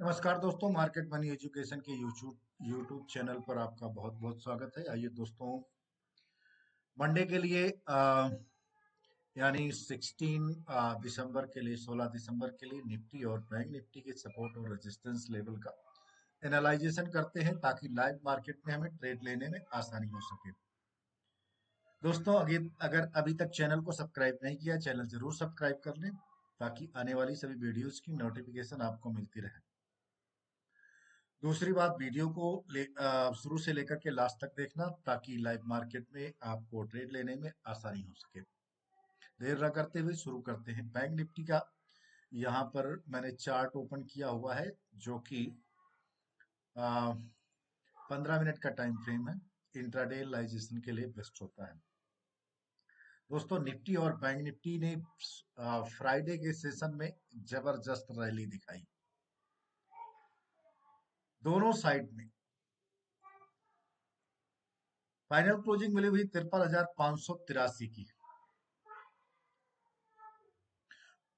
नमस्कार दोस्तों, market money education के यूट्यूब यूट्यूब चैनल पर आपका बहुत बहुत स्वागत है। आइए दोस्तों, मंडे के लिए यानी 16 दिसंबर के लिए 16 दिसंबर के लिए निफ्टी और बैंक निफ्टी के सपोर्ट और रेजिस्टेंस लेवल का एनालाइजेशन करते हैं ताकि लाइव मार्केट में हमें ट्रेड लेने में आसानी हो सके। दोस्तों, अगर अभी तक चैनल को सब्सक्राइब नहीं किया, चैनल जरूर सब्सक्राइब कर लें ताकि आने वाली सभी वीडियोस की नोटिफिकेशन आपको मिलती रहे। दूसरी बात, वीडियो को शुरू से लेकर के लास्ट तक देखना ताकि लाइव मार्केट में आपको ट्रेड लेने में आसानी हो सके। देर न करते हुए शुरू करते हैं। बैंक निफ्टी का यहाँ पर मैंने चार्ट ओपन किया हुआ है जो कि 15 मिनट का टाइम फ्रेम है। इंट्राडे एनालाइजेशन के लिए बेस्ट होता है। दोस्तों, निफ्टी और बैंक निफ्टी ने फ्राइडे के सेशन में जबरदस्त रैली दिखाई दोनों साइड में। फाइनल क्लोजिंग मिली हुई 53,583 की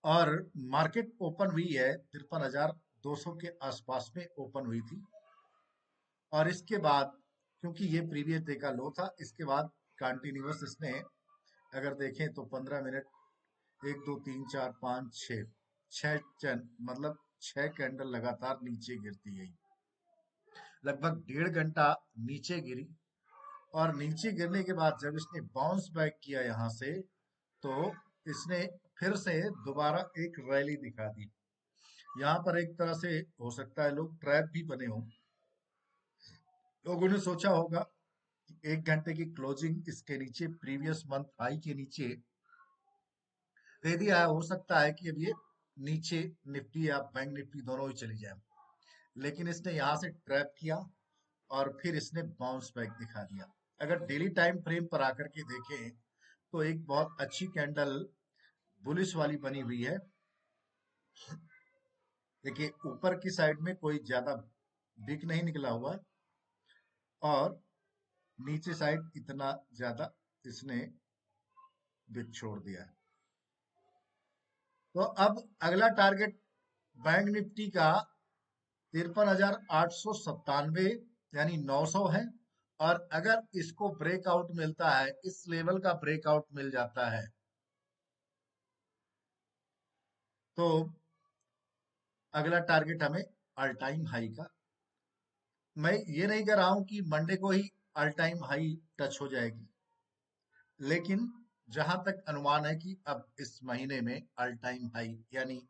और मार्केट ओपन हुई है 53,200 के आसपास में ओपन हुई थी। और इसके बाद, क्योंकि ये प्रीवियस डे का लो था, इसके बाद कंटिन्यूअस इसने अगर देखें तो 15 मिनट 1 2 3 4 5 6 छह चैन मतलब 6 कैंडल लगातार नीचे गिरती गई। लगभग 1.5 घंटा नीचे गिरी और नीचे गिरने के बाद जब इसने बाउंस बैक किया यहाँ से, तो इसने फिर से दोबारा एक रैली दिखा दी। यहाँ पर एक तरह से हो सकता है लोग ट्रैप भी बने हों। लोगों ने सोचा होगा कि 1 घंटे की क्लोजिंग इसके नीचे प्रीवियस मंथ हाई के नीचे दे दिया है, हो सकता है कि अब ये नीचे निफ्टी या बैंक निफ्टी दोनों ही चली जाए। लेकिन इसने यहाँ से ट्रैप किया और फिर इसने बाउंस बैक दिखा दिया। अगर डेली टाइम फ्रेम पर आकर के देखें तो एक बहुत अच्छी कैंडल बुलिश वाली बनी हुई है। देखिए, ऊपर की साइड में कोई ज्यादा बिग नहीं निकला हुआ और नीचे साइड इतना ज्यादा इसने बिग छोड़ दिया है। तो अब अगला टारगेट बैंक निफ्टी का 53,897 यानी 900 है। और अगर इसको ब्रेकआउट मिलता है, इस लेवल का ब्रेकआउट मिल जाता है, तो अगला टारगेट हमें ऑल टाइम हाई का। मैं ये नहीं कह रहा हूं कि मंडे को ही ऑल टाइम हाई टच हो जाएगी, लेकिन जहां तक अनुमान है कि अब इस महीने में ऑल टाइम हाई यानी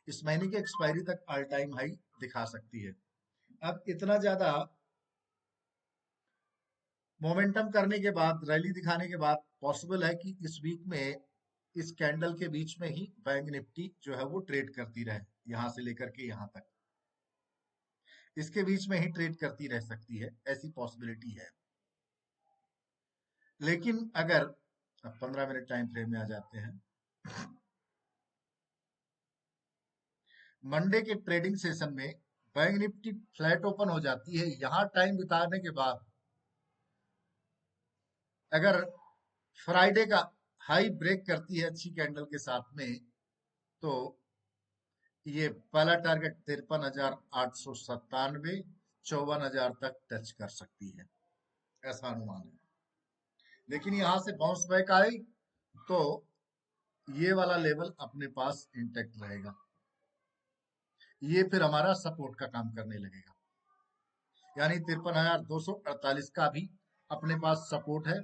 इस महीने की एक्सपायरी तक ऑल टाइम हाई दिखा सकती है। अब इतना ज्यादा मोमेंटम करने के बाद, रैली दिखाने के बाद, पॉसिबल है कि इस वीक में इस कैंडल के बीच में ही बैंक निफ्टी जो है वो ट्रेड करती रहे, यहां से लेकर के यहां तक इसके बीच में ही ट्रेड करती रह सकती है, ऐसी पॉसिबिलिटी है। लेकिन अगर अब 15 मिनट टाइम फ्रेम में आ जाते हैं, मंडे के ट्रेडिंग सेशन में बैंक निफ्टी फ्लैट ओपन हो जाती है। यहां टाइम बिताने के बाद अगर फ्राइडे का हाई ब्रेक करती है अच्छी कैंडल के साथ में, तो ये पहला टारगेट 53,897 54,000 तक टच कर सकती है, ऐसा अनुमान है। लेकिन यहां से बाउंस बैक आई तो ये वाला लेवल अपने पास इंटेक्ट रहेगा, ये फिर हमारा सपोर्ट का काम करने लगेगा। यानी 53,248 का भी अपने पास सपोर्ट है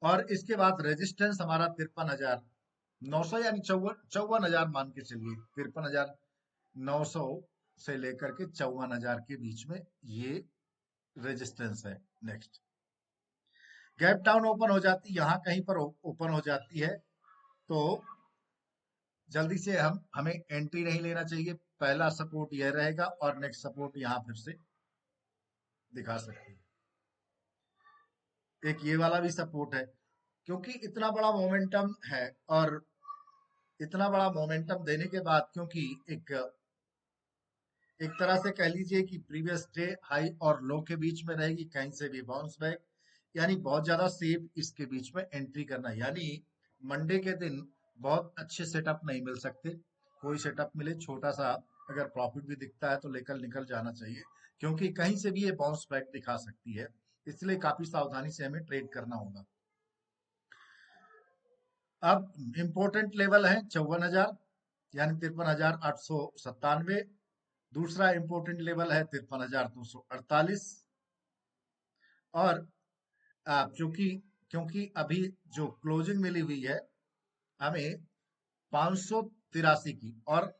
और इसके बाद रेजिस्टेंस हमारा 53,900 यानी 54,000 मान के चलिए। 53,900 से लेकर के 54,000 के बीच में ये रेजिस्टेंस है। नेक्स्ट गैप डाउन ओपन हो जाती, यहां कहीं पर ओपन हो जाती है तो जल्दी से हमें एंट्री नहीं लेना चाहिए। पहला सपोर्ट यह रहेगा और नेक्स्ट सपोर्ट यहां फिर से दिखा सकती है। एक ये वाला भी सपोर्ट है, क्योंकि इतना बड़ा मोमेंटम है और इतना बड़ा मोमेंटम देने के बाद, क्योंकि एक एक तरह से कह लीजिए कि प्रीवियस डे हाई और लो के बीच में रहेगी, कहीं से भी बाउंस बैक, यानी बहुत ज्यादा सेफ इसके बीच में एंट्री करना। यानी मंडे के दिन बहुत अच्छे सेटअप नहीं मिल सकते। कोई सेटअप मिले छोटा सा, अगर प्रॉफिट भी दिखता है तो लेकर निकल जाना चाहिए, क्योंकि कहीं से भी ये बाउंस बैक दिखा सकती है, इसलिए काफी सावधानी से हमें ट्रेड करना होगा। अब इंपॉर्टेंट लेवल है 54,000, यानी 53,897। दूसरा इंपॉर्टेंट लेवल है 53,248। और क्योंकि क्योंकि अभी जो क्लोजिंग मिली हुई है हमें 583 की, और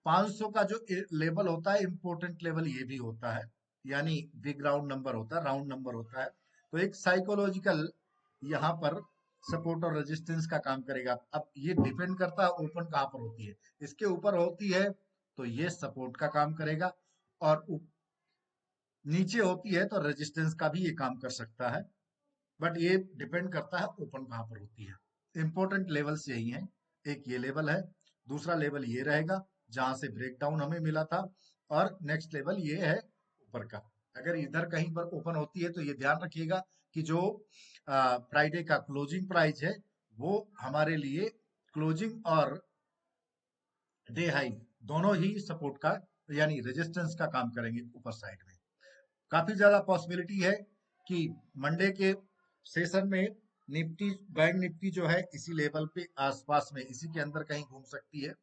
500 का जो लेवल होता है इंपॉर्टेंट लेवल ये भी होता है, यानी बिग राउंड नंबर होता है, राउंड नंबर होता है। तो एक साइकोलॉजिकल यहाँ पर सपोर्ट और रेजिस्टेंस का काम करेगा। अब ये डिपेंड करता है ओपन कहाँ पर होती है, इसके ऊपर होती है तो ये सपोर्ट का काम करेगा, और नीचे होती है तो रेजिस्टेंस का भी ये काम कर सकता है। बट ये डिपेंड करता है ओपन कहाँ पर होती है। इंपॉर्टेंट लेवल्स यही हैं, एक ये लेवल है, दूसरा लेवल ये रहेगा जहां से ब्रेकडाउन हमें मिला था, और नेक्स्ट लेवल ये है ऊपर का। अगर इधर कहीं पर ओपन होती है तो ये ध्यान रखिएगा कि जो फ्राइडे का क्लोजिंग प्राइस है वो हमारे लिए क्लोजिंग और डे हाई दोनों ही सपोर्ट का यानी रेजिस्टेंस का काम करेंगे ऊपर साइड में। काफी ज्यादा पॉसिबिलिटी है कि मंडे के सेशन में निफ्टी, बैंक निफ्टी जो है इसी लेवल पे आसपास में इसी के अंदर कहीं घूम सकती है।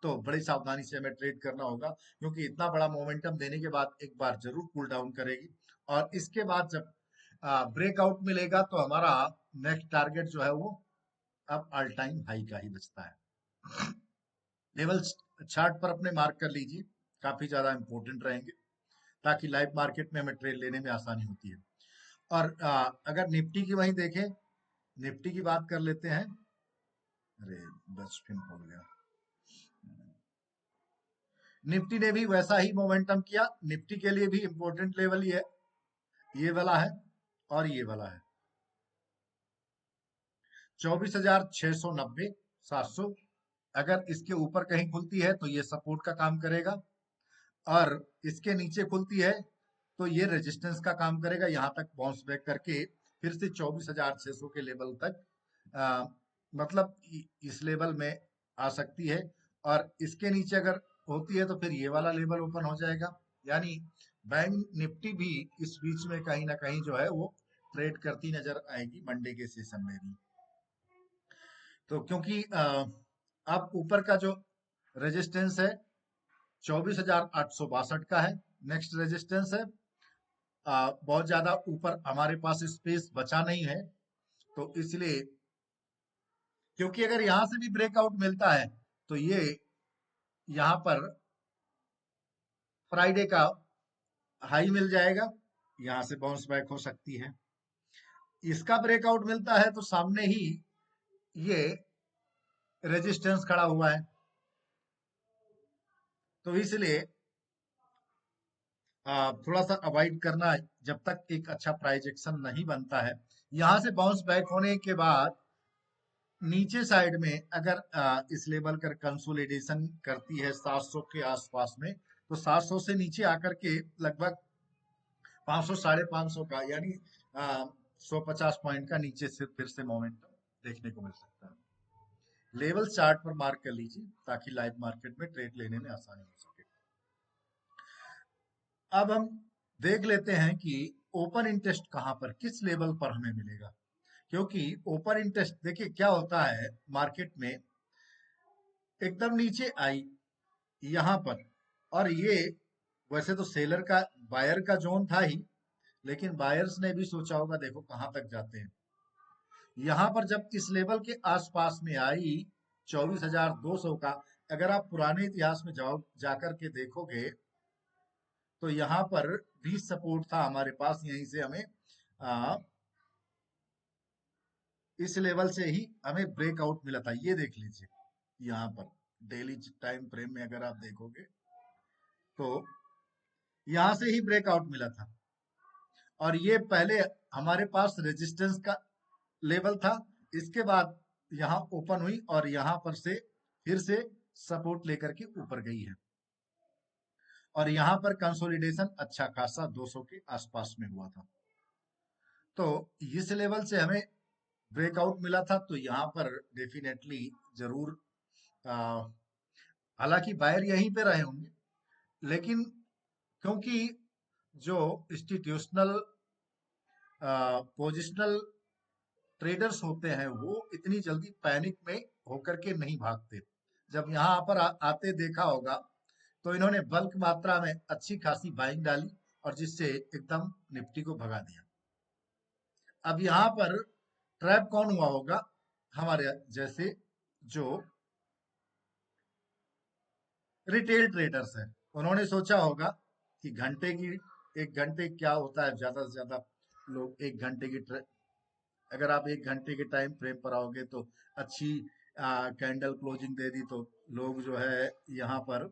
तो बड़ी सावधानी से हमें ट्रेड करना होगा, क्योंकि इतना बड़ा मोमेंटम देने के बाद एक बार जरूर कूल डाउन करेगी, और इसके बाद जब ब्रेकआउट मिलेगा तो हमारा नेक्स्ट टारगेट जो है वो अब ऑल टाइम हाई का ही बचता है। लेवल चार्ट पर अपने मार्क कर लीजिए, काफी ज्यादा इंपॉर्टेंट रहेंगे, ताकि लाइव मार्केट में हमें ट्रेड लेने में आसानी होती है। और अगर निफ्टी की वहीं देखें, निफ्टी की बात कर लेते हैं। अरे बस पिन हो गया। निफ्टी ने भी वैसा ही मोमेंटम किया। निफ्टी के लिए भी इंपॉर्टेंट लेवल ये वाला है और ये वाला है 24,690 700। अगर इसके ऊपर कहीं खुलती है तो ये सपोर्ट का काम करेगा, और इसके नीचे खुलती है तो ये रेजिस्टेंस का काम करेगा, यहाँ तक बाउंस बैक करके फिर से 24,600 के लेवल तक मतलब इस लेवल में आ सकती है। और इसके नीचे अगर होती है तो फिर ये वाला लेवल ओपन हो जाएगा, यानी बैंक निफ्टी भी इस बीच में कहीं ना कहीं जो है वो ट्रेड करती नजर आएगी मंडे के सेशन में भी। तो क्योंकि अब ऊपर का जो रेजिस्टेंस है 24,862 का है, नेक्स्ट रेजिस्टेंस है बहुत ज्यादा ऊपर हमारे पास स्पेस बचा नहीं है, तो इसलिए क्योंकि अगर यहां से भी ब्रेकआउट मिलता है तो ये यहाँ पर फ्राइडे का हाई मिल जाएगा, यहाँ से बाउंस बैक हो सकती है। इसका ब्रेकआउट मिलता है तो सामने ही ये रेजिस्टेंस खड़ा हुआ है, तो इसलिए थोड़ा सा अवॉइड करना है जब तक एक अच्छा प्राइस एक्शन नहीं बनता है। यहां से बाउंस बैक होने के बाद नीचे साइड में अगर इस लेवल कर कंसोलिडेशन करती है 700 के आसपास में, तो 700 से नीचे आकर के लगभग 500 550 का यानी 150 पॉइंट का नीचे से फिर से मोमेंटम देखने को मिल सकता है। लेवल चार्ट पर मार्क कर लीजिए ताकि लाइव मार्केट में ट्रेड लेने में आसानी हो सके। अब हम देख लेते हैं कि ओपन इंटरेस्ट कहां पर किस लेवल पर हमें मिलेगा, क्योंकि ओपन इंटरेस्ट देखिए क्या होता है मार्केट में, एकदम नीचे आई यहां पर, और ये वैसे तो सेलर का बायर का जोन था ही, लेकिन बायर्स ने भी सोचा होगा देखो कहां तक जाते हैं। यहां पर जब इस लेवल के आसपास में आई 24,200 का, अगर आप पुराने इतिहास में जाओ जाकर के देखोगे तो यहाँ पर भी सपोर्ट था हमारे पास, यहीं से हमें आ, इस लेवल से ही हमें ब्रेकआउट मिला था। ये देख लीजिए यहाँ पर डेली टाइम फ्रेम में अगर आप देखोगे तो यहाँ से ही ब्रेकआउट मिला था, और ये पहले हमारे पास रेजिस्टेंस का लेवल था। इसके बाद यहाँ ओपन हुई और यहाँ पर से फिर से सपोर्ट लेकर के ऊपर गई है, और यहाँ पर कंसोलिडेशन अच्छा खासा 200 के आसपास में हुआ था। तो इस लेवल से हमें ब्रेकआउट मिला था, तो यहाँ पर डेफिनेटली जरूर हालांकि बायर यहीं पे रहे होंगे, लेकिन क्योंकि जो इंस्टीट्यूशनल पोजिशनल ट्रेडर्स होते हैं वो इतनी जल्दी पैनिक में होकर के नहीं भागते। जब यहाँ पर आते देखा होगा तो इन्होंने बल्क मात्रा में अच्छी खासी बाइंग डाली और जिससे एकदम निफ्टी को भगा दिया। अब यहाँ पर ट्रैप कौन हुआ होगा? हमारे जैसे जो रिटेल ट्रेडर्स हैं, उन्होंने सोचा होगा कि घंटे की, एक घंटे क्या होता है, ज्यादा से ज्यादा लोग एक घंटे की अगर आप एक घंटे के टाइम फ्रेम पर आओगे तो अच्छी कैंडल क्लोजिंग दे दी तो लोग जो है यहाँ पर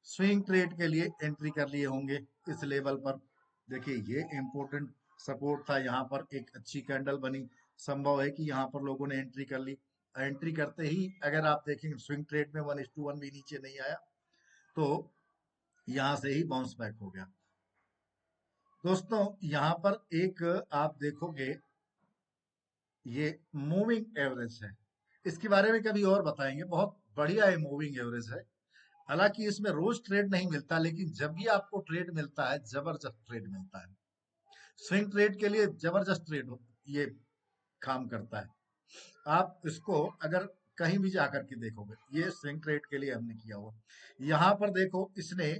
स्विंग ट्रेड के लिए एंट्री कर लिए होंगे इस लेवल पर। देखिए ये इंपॉर्टेंट सपोर्ट था, यहाँ पर एक अच्छी कैंडल बनी, संभव है कि यहाँ पर लोगों ने एंट्री कर ली। एंट्री करते ही अगर आप देखेंगे स्विंग ट्रेड में 1:1 भी नीचे नहीं आया तो यहाँ से ही बाउंस बैक हो गया। दोस्तों यहाँ पर एक आप देखोगे ये मूविंग एवरेज है, इसके बारे में कभी और बताएंगे, बहुत बढ़िया है मूविंग एवरेज है। हालांकि इसमें रोज ट्रेड नहीं मिलता, लेकिन जब भी आपको ट्रेड मिलता है जबरदस्त ट्रेड मिलता है। स्विंग ट्रेड के लिए जबरदस्त ट्रेड ये काम करता है। आप इसको अगर कहीं भी जाकर के देखोगे, ये स्विंग ट्रेड के लिए हमने किया हुआ। यहाँ पर देखो इसने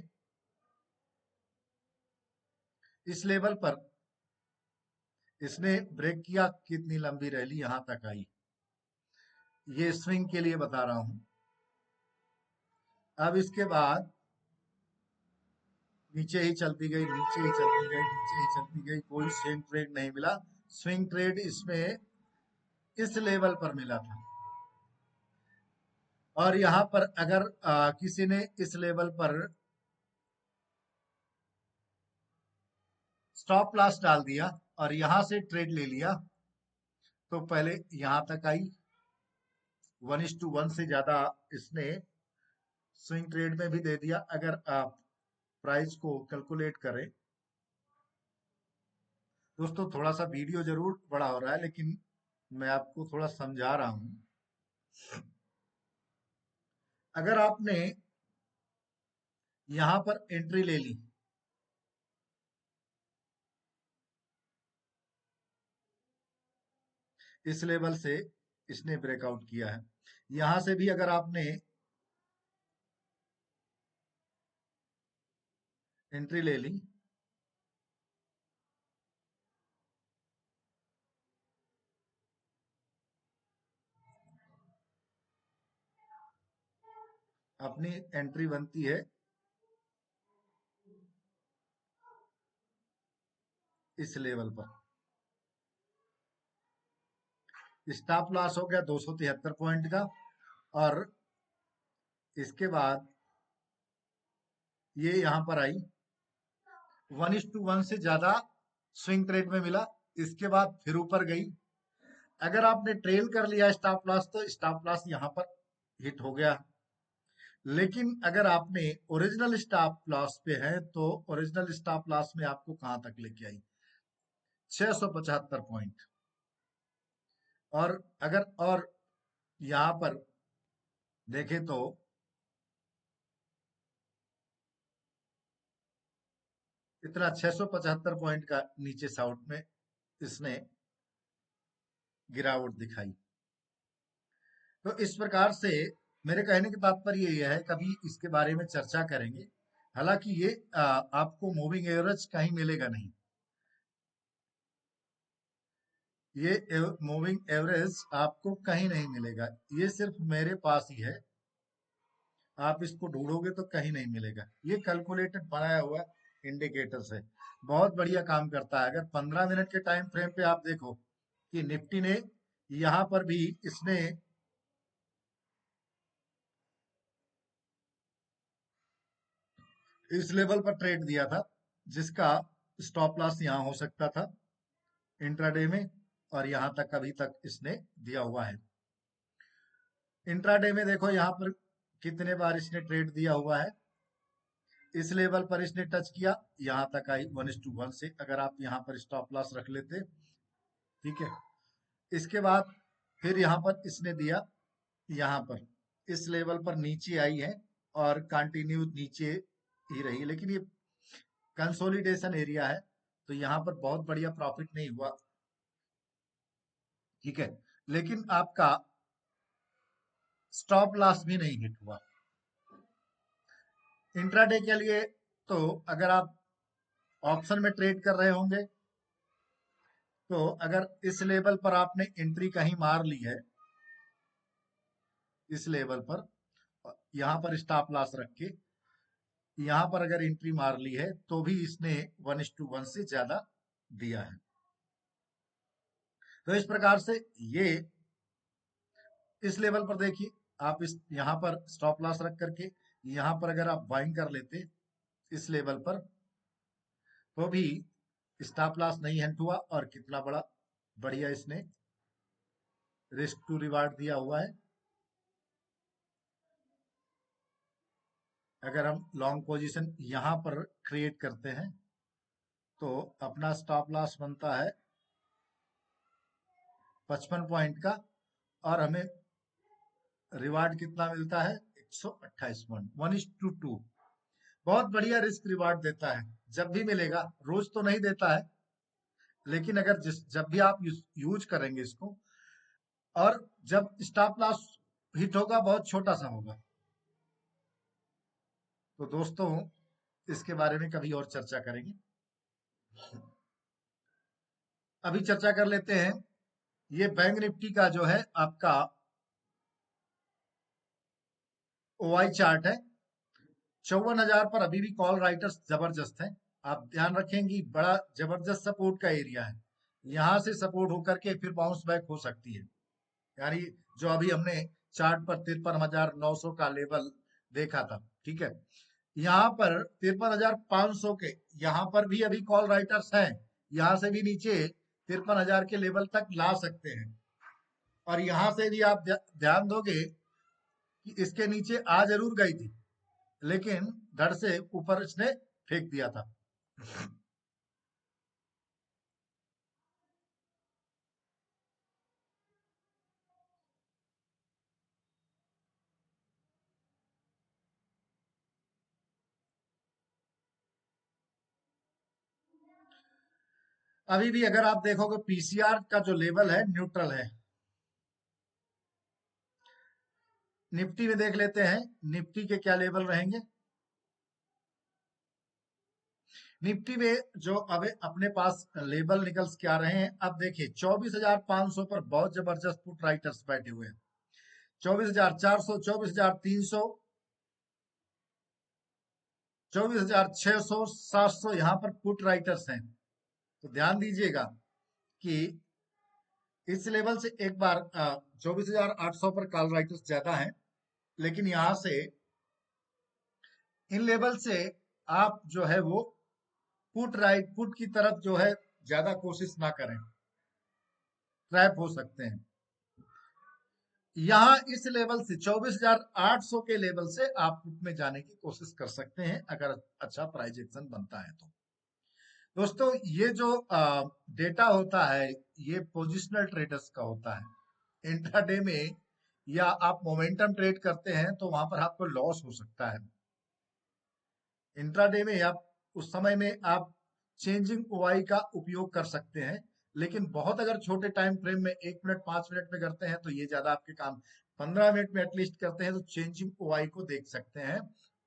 इस लेवल पर इसने ब्रेक किया, कितनी लंबी रैली यहां तक आई, ये स्विंग के लिए बता रहा हूं। अब इसके बाद नीचे ही चलती गई, नीचे ही चलती गई, नीचे ही चलती गई, कोई स्विंग ट्रेड नहीं मिला। स्विंग ट्रेड इसमें इस लेवल पर मिला था। और यहाँ पर अगर किसी ने इस लेवल पर स्टॉप लॉस डाल दिया और यहां से ट्रेड ले लिया तो पहले यहां तक आई, 1:1 से ज्यादा इसने स्विंग ट्रेड में भी दे दिया। अगर आप प्राइस को कैलकुलेट करें दोस्तों, थोड़ा सा वीडियो जरूर बड़ा हो रहा है लेकिन मैं आपको थोड़ा समझा रहा हूं। अगर आपने यहां पर एंट्री ले ली, इस लेवल से इसने ब्रेकआउट किया है, यहां से भी अगर आपने एंट्री ले ली, अपनी एंट्री बनती है इस लेवल पर। स्टॉप लॉस हो गया 273 पॉइंट का। और इसके बाद ये यहां पर आई, 1:1 से ज्यादा स्विंग ट्रेड में मिला, इसके बाद फिर ऊपर गई। अगर आपने ट्रेल कर लिया स्टॉप लॉस तो स्टॉप लॉस यहां पर हिट हो गया। लेकिन अगर आपने ओरिजिनल स्टॉप लॉस पे है तो ओरिजिनल स्टॉप लॉस में आपको कहां तक लेके आई, 675 पॉइंट। और अगर और यहां पर देखें तो इतना 675 पॉइंट का नीचे साउथ में इसने गिरावट दिखाई। तो इस प्रकार से मेरे कहने का तात्पर्य यह है, कभी इसके बारे में चर्चा करेंगे। हालांकि ये आपको मूविंग एवरेज कहीं मिलेगा नहीं, ये मूविंग एवरेज आपको कहीं नहीं मिलेगा, ये सिर्फ मेरे पास ही है। आप इसको ढूंढोगे तो कहीं नहीं मिलेगा, ये कैलकुलेटेड बनाया हुआ इंडिकेटर है, बहुत बढ़िया काम करता है। अगर 15 मिनट के टाइम फ्रेम पे आप देखो कि निफ्टी ने यहां पर भी इसने इस लेवल पर ट्रेड दिया था जिसका स्टॉप लॉस यहां हो सकता था इंट्राडे में, और यहां तक अभी तक इसने दिया हुआ है। इंट्राडे में देखो यहाँ पर कितने बार इसने ट्रेड दिया हुआ है, इस लेवल पर इसने टच किया, यहां तक आई 1:1 से, अगर आप यहाँ पर स्टॉप लॉस रख लेते, ठीक है। इसके बाद फिर यहाँ पर इसने दिया, यहाँ पर इस लेवल पर नीचे आई है और कंटिन्यू नीचे ही रही, लेकिन ये कंसोलिडेशन एरिया है, तो यहाँ पर बहुत बढ़िया प्रॉफिट नहीं हुआ। ठीक है, लेकिन आपका स्टॉप लॉस भी नहीं हिट हुआ। इंट्राडे के लिए तो अगर आप ऑप्शन में ट्रेड कर रहे होंगे, तो अगर इस लेवल पर आपने एंट्री कहीं मार ली है, इस लेवल पर यहां पर स्टॉप लॉस रख के यहां पर अगर एंट्री मार ली है, तो भी इसने 1:1 से ज्यादा दिया है। तो इस प्रकार से ये इस लेवल पर देखिए, आप इस यहां पर स्टॉप लॉस रख करके यहां पर अगर आप बाइंग कर लेते इस लेवल पर, तो भी स्टॉप लॉस नहीं हिट हुआ, और कितना बड़ा बढ़िया इसने रिस्क टू रिवार्ड दिया हुआ है। अगर हम लॉन्ग पोजीशन यहां पर क्रिएट करते हैं, तो अपना स्टॉप लॉस बनता है 55 पॉइंट का, और हमें रिवार्ड कितना मिलता है 128 पॉइंट, 1:2। बहुत बढ़िया रिस्क रिवार्ड देता है। जब भी मिलेगा, रोज तो नहीं देता है, लेकिन अगर जब भी आप यूज करेंगे इसको, और जब स्टॉप लॉस हिट होगा बहुत छोटा सा होगा, तो दोस्तों इसके बारे में कभी और चर्चा करेंगे। अभी चर्चा कर लेते हैं, ये बैंक निफ्टी का जो है आपका ओआई चार्ट है। 54,000 पर अभी भी कॉल राइटर्स जबरदस्त हैं। आप ध्यान रखेंगे, बड़ा जबरदस्त सपोर्ट का एरिया है। यहां से सपोर्ट होकर के फिर बाउंस बैक हो सकती है। यानी जो अभी हमने चार्ट पर 53,900 का लेवल देखा था, ठीक है, यहाँ पर 53,500 के यहाँ पर भी अभी कॉल राइटर्स हैं। यहाँ से भी नीचे 53,000 के लेवल तक ला सकते हैं, और यहाँ से भी आप ध्यान दोगे कि इसके नीचे आ जरूर गई थी, लेकिन धड़ से ऊपर इसने फेंक दिया था। अभी भी अगर आप देखोगे पीसीआर का जो लेवल है न्यूट्रल है। निफ्टी में देख लेते हैं, निफ्टी के क्या लेवल रहेंगे। निफ्टी में जो अब अपने पास लेवल निकल के आ रहे हैं, अब देखिए 24,500 पर बहुत जबरदस्त पुट राइटर्स बैठे हुए हैं। 24,400, 24,300, 24,600, 700 यहाँ पर पुट राइटर्स हैं। तो ध्यान दीजिएगा कि इस लेवल से एक बार 24,800 पर कॉल राइटर्स ज्यादा हैं, लेकिन यहां से इन लेवल से आप जो है वो पुट की तरफ जो है ज्यादा कोशिश ना करें, ट्रैप हो सकते हैं। यहाँ इस लेवल से 24,800 के लेवल से आप पुट में जाने की कोशिश कर सकते हैं, अगर अच्छा प्राइस एक्शन बनता है तो। दोस्तों ये जो डेटा होता है, ये पोजिशनल ट्रेडर्स का होता है। इंट्राडे में या आप मोमेंटम ट्रेड करते हैं, तो वहां पर आपको लॉस हो सकता है। इंट्राडे में आप उस समय में आप चेंजिंग ओआई का उपयोग कर सकते हैं, लेकिन बहुत अगर छोटे टाइम फ्रेम में 1 मिनट 5 मिनट में करते हैं, तो ये ज्यादा आपके काम। 15 मिनट में एटलीस्ट करते हैं, तो चेंजिंग ओआई को देख सकते हैं,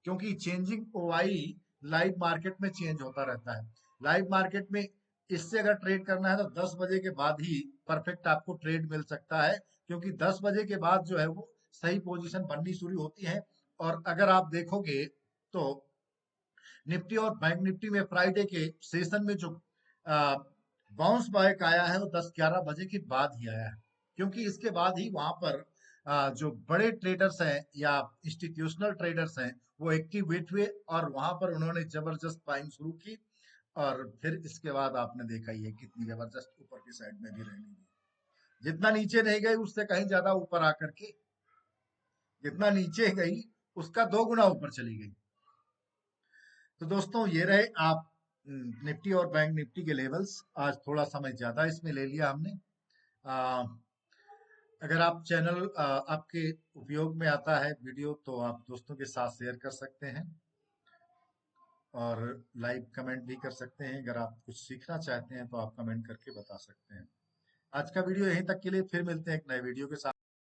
क्योंकि चेंजिंग ओआई लाइव मार्केट में चेंज होता रहता है। लाइव मार्केट में इससे अगर ट्रेड करना है, तो 10 बजे के बाद ही परफेक्ट आपको ट्रेड मिल सकता है, क्योंकि 10 बजे के बाद जो है वो सही पोजीशन बननी शुरू होती है। और अगर आप देखोगे, तो निफ्टी और बैंक निफ्टी में फ्राइडे के सेशन में जो बाउंस बैक आया है, वो 10-11 बजे के बाद ही आया है, क्योंकि इसके बाद ही वहां पर जो बड़े ट्रेडर्स हैं या इंस्टीट्यूशनल ट्रेडर्स हैं, वो एक्टिवेट हुए, और वहां पर उन्होंने जबरदस्त बाइंग शुरू की, और फिर इसके बाद आपने देखा ही है कितनी जबरदस्त ऊपर की साइड में भी रैली हुई। जितना नीचे नहीं गई, उससे कहीं ज्यादा ऊपर आकर के जितना नीचे गई, उसका 2 गुना ऊपर चली गई। तो दोस्तों ये रहे आप निफ्टी और बैंक निफ्टी के लेवल्स। आज थोड़ा समय ज्यादा इसमें ले लिया हमने। आ, अगर आप चैनल आपके उपयोग में आता है वीडियो, तो आप दोस्तों के साथ शेयर कर सकते हैं। और लाइव कमेंट भी कर सकते हैं। अगर आप कुछ सीखना चाहते हैं तो आप कमेंट करके बता सकते हैं। आज का वीडियो यहीं तक के लिए, फिर मिलते हैं एक नए वीडियो के साथ।